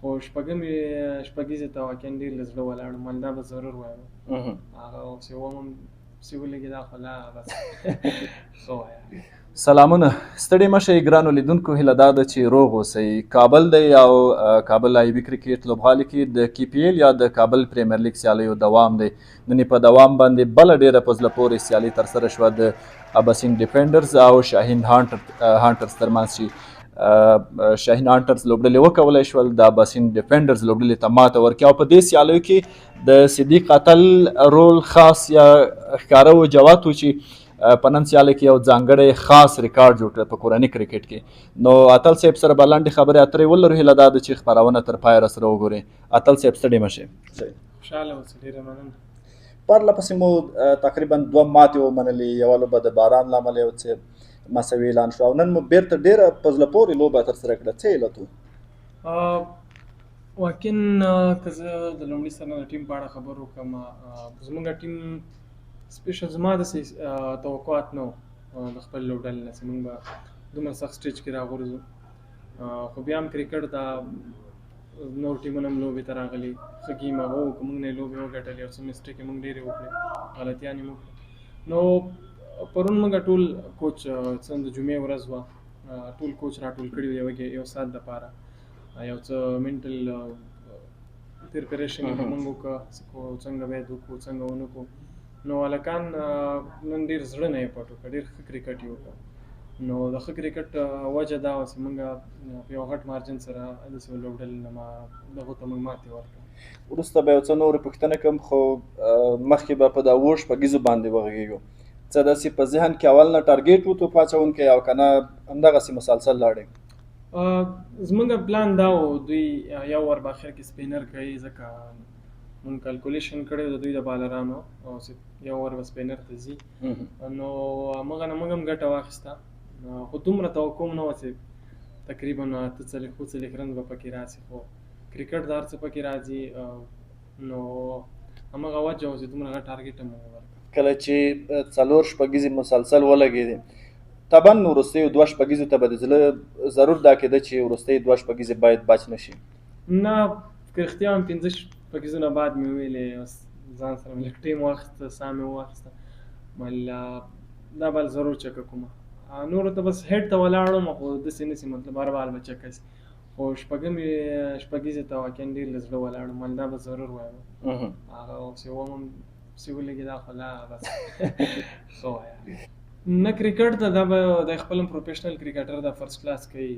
خو شپږیزې ته واقعا ډېر له زړه ولاړم، ول دا به ضرور وایم. هغه اوس یو هم پسې ولګېد، خو لا بس ښه وایه. سلامونه، ستړي مشئ ګرانو لیدونکو، هیله دا ده چې روغ اوسئ. کابل دی او کابل آی بي کرکټ لوبغالي کې د کی پی ایل یا د کابل پریمیر لیګ سیالیو دوام دی. نن په دوام باندې بله ډېره په زړه پورې سیالي ترسره شوه د اباسین ډیفینډرز او شاهین هانټرز ترمنځ چې شاهین هانټرز لوبډلې وکولی شول د اباسین ډیفینډرز لوبډلې ته ماته ورکړي او په دې سیالیو کې د صدیق اتل رول خاص یا ښکاره و جوات و چې په نن سیاله کې یو ځانګړی خاص ریکارډ جوړ کړ په کورني کرکټ کې. نو اتل صاحب سره به لنډې خبرې اترې ولرو، هیله دا ده چې خپرونه تر پایه راسره وګورئ. اتل صاحب ستړي مه شئ. خوشحاله اوسئ، ډېره مننه. پرله پسې مو تقریبا 2 ماتې ومنلې، یوه لوبه د باران له امله یو څه مساوي اعلان شو او نن مو بیرته ډېره په زړه پورې لوبه ترسره کړه. څه علت و؟ واقعا که زه د لومړي سره د ټیم په اړه خبر وکړم، زموږ ټیم سپیشل زما داسې توقعات نه وو د خپل لوبډلې نه چې موږ به دومره سخت سټیج کې راغورځو. خو بیا هم کرکټ دا نور ټیمونه هم لوبې ته راغلي، ښه ګیم هغه و، که موږ نه یې لوبې وګټلې او څه مسټیکې موږ ډېرې وکړې، غلطیانې مو وکړې. نو پرون موږ ټول کوچ څه د جمعې ورځ وه، ټول کوچ راټول کړي وو یو ساعت دپاره، یو څه منټل پریپریشن یې به موږ وکړه، څنګه باید وکړو څنګه ونه کړو. نو هلکان نن ډېر زړه نه یې پټ وکړه، ډېر ښه کرکټ یې وکړه. نو د ښه کرکټ وجه دا وه چې موږ په یو غټ مارجن سره داسې لوبډلې نه دغو ته موږ ماتې ورکړه. وروسته به یو څه نورې پوښتنه کوم، خو مخکې به په دا 7 شپږیزو باندې وغږېږو. څه داسې په ذهن کې اول نه ټارګېټ و توپ اچوونکی او که نه همدغسې مسلسل لاړئ؟ زموږ پلان دا و دوی یو ور په اخر کې سپینر کوي، ځکه مونږ کلکولیشن کړی د دوی د بالرانو او یو ور به سپینر ته ځي. نو هغه نه موږ هم ګټه واخیسته، خو دومره توقع نه وه چې تقریبا 8 رنز به پکې راسي، خو کرکټ د هر څه پکې راځي. نو همغه وجه و چې دومره غټ ټارګېټ هم ورکړه. کله چې 4 شپږیزې مسلسل ولګېدې، طبعا وروستیو 2 شپږیزو ته به د زړه ضرور دا کېده چې وروستۍ 2 شپږیزې باید بچ نه شي. نه، که رښتیا هم 5 شپږیزونه بعد مې ویلې، ځان سره مې لږ ټیم واخیسته، ساه مې وواخیسته، ویل دا بل ضرور چکه کومه. نورو ته بس هیډ ته ولاړم، خو داسې نه چې مطلب هر بال به چکه شي. خو شپږیزې ته واقعا ډېر له زړه ولاړم، ویل دا به ضرور وایم. هغه اوس یو هم پسې ولګېد، خو لا بس ښه وایه. نه کرکټ ته دا به د خپل پروفیشنل کرکټر دا فرست کلاس کوي،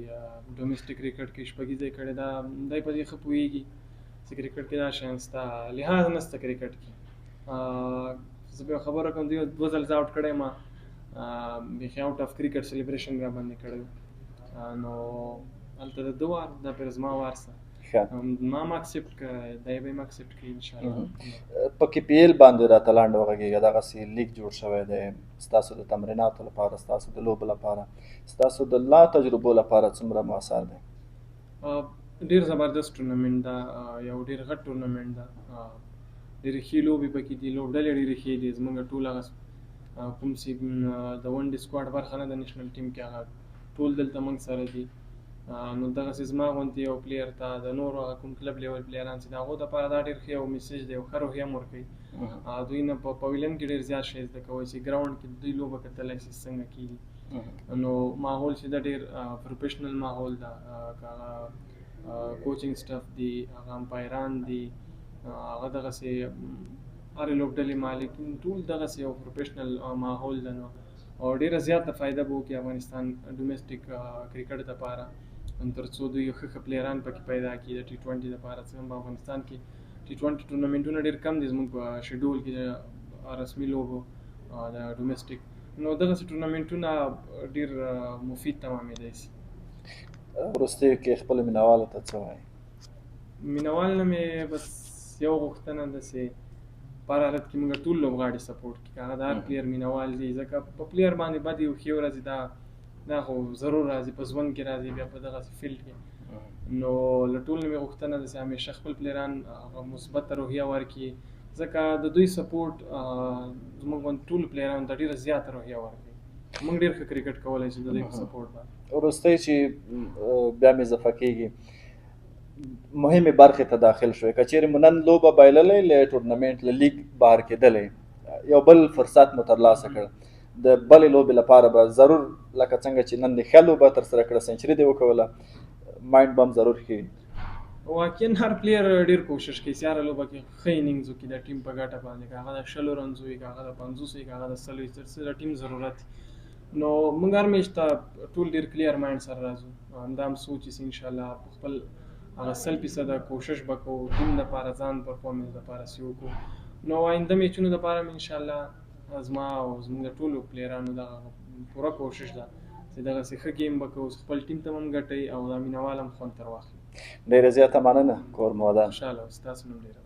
ډومیسټک کرکټ کې شپږیزې کړې، دا دی په دې ښه پوهېږي چې کرکټ کې دا شیان شته، لحاظ نشته کرکټ کې. زه به یو خبره کوم، دوی 2 ځل زه آوټ کړی ما، بیخي آوټ اف کرکټ سلیبریشن را باندې کړی. نو هلته د 2 وار دا پر زما وار سه ما هم اکسپټ کړی، دی به یې هم اکسپټ کړي انشاءالله. په کې پی ایل باندې راته لاندې وغږېږه، دغسې لیګ جوړ شوی دی ستاسو د تمریناتو لپاره، ستاسو د لوبو لپاره، ستاسو د لا تجربو لپاره څومره مؤثر دی؟ ډېر زبردست ټورنمنټ ده، یو ډېر غټ ټورنمنټ ده، ډېرې ښې لوبې پکې دي، لوبډلې ډېرې ښې دي. زموږ ټول هغه کوم چې د ون ډے سکواډ برخه نه د نیشنل ټیم کې، هغه ټول دلته موږ سره دي. نو دغسې زما غوندې یو پلیر ته د نورو هغه کوم کلب لیول پلیران چې د هغو دپاره دا ډېر ښه یو میسیج دی، یو ښه روحیه هم ورکوي. دوی نه په پویلین کې ډېر زیات شی زده کوی چې ګراونډ کې دوی لوبه کتلی شي څنګه کېږي. نو ماحول چې دا ډېر پروفیشنل ماحول ده، که هغه کوچینګ سټاف دي، هغه امپایران دي، هغه دغسې هرې لوبډلې مالکین، ټول دغسې یو پروفیشنل ماحول ده. نو او ډېره زیاته فایده به وکړي افغانستان ډومیسټک کرکټ دپاره، تر څو دوی ښه پلیران پکې پیدا کړي د T20 دپاره. څنګه په افغانستان کې T20 ټورنمنټونه ډېر کم دي زموږ په شیډول کې د رسمي لوبو د ډومیسټک. نو دغسې ټورنمنټونه ډېر مفید تمامېدی شي. وروستیو کې خپلو مینهوالو ته څه وایي؟ مینهوال نه مې بس یو غوښتنه ده چې په هر حالت کې موږ ټول لوبغاړي سپورټ کړي، که هغه د هر پلیر مینهوال دي، ځکه په پلیر باندې بدې او ښې ورځې دا خو ضرور راځي، په ژوند کې راځي، بیا په دغسې فیلډ کې. نو له ټول نه مې غوښتنه ده چې همیشه خپل پلیران مثبته روحیه ورکړي، ځکه د دوی سپورټ زموږ غوندې ټولو پلیرانو ته ډېره زیاته روحیه ورکوي. موږ ډېر ښه کرکټ کولی شو د دوی په سپورټ باندې. وروستی چې بیا مې اضافه کېږي، مهمې برخې ته داخل شوی که چیرې مو نن لوبه بایللی له ټورنمنټ له لیګ بهر کېدلی یو بل فرصت مو ترلاسه کړ د بلې لوبې لپاره به ضرور لکه څنګه چې نن دې ښه لوبه ترسره کړه سنچري دې وکوله مایند به هم ضرور ښه واقعا هر پلیر ډیر کوشش کوي چې هره لوبه کې ښه انینګز وکړي د ټیم په ګټه باندې که هغه د 60 رنز وي که هغه د 50 وي که هغه د 40 ترڅو د ټیم ضرورت نو موږ هر میچ ته ټول ډیر کلیر مایند سره راځو همدا هم سوچ چې انشاءالله خپل هغه 100% کوشش وکړو ټیم لپاره ځان پرفارمنس لپاره سی وکړو نو آینده میچونو لپاره هم انشاءالله زما او زموږ د ټولو پلیرانو دغه پوره کوشش ده چې دغسې ښه ګیم وکړو خپل ټیم ته هم ګټئ او د مینوال هم خوند تر واخلي ډېره زیاته مننه کور مو ودان خوشحاله اوسئ تاسو هم ډېره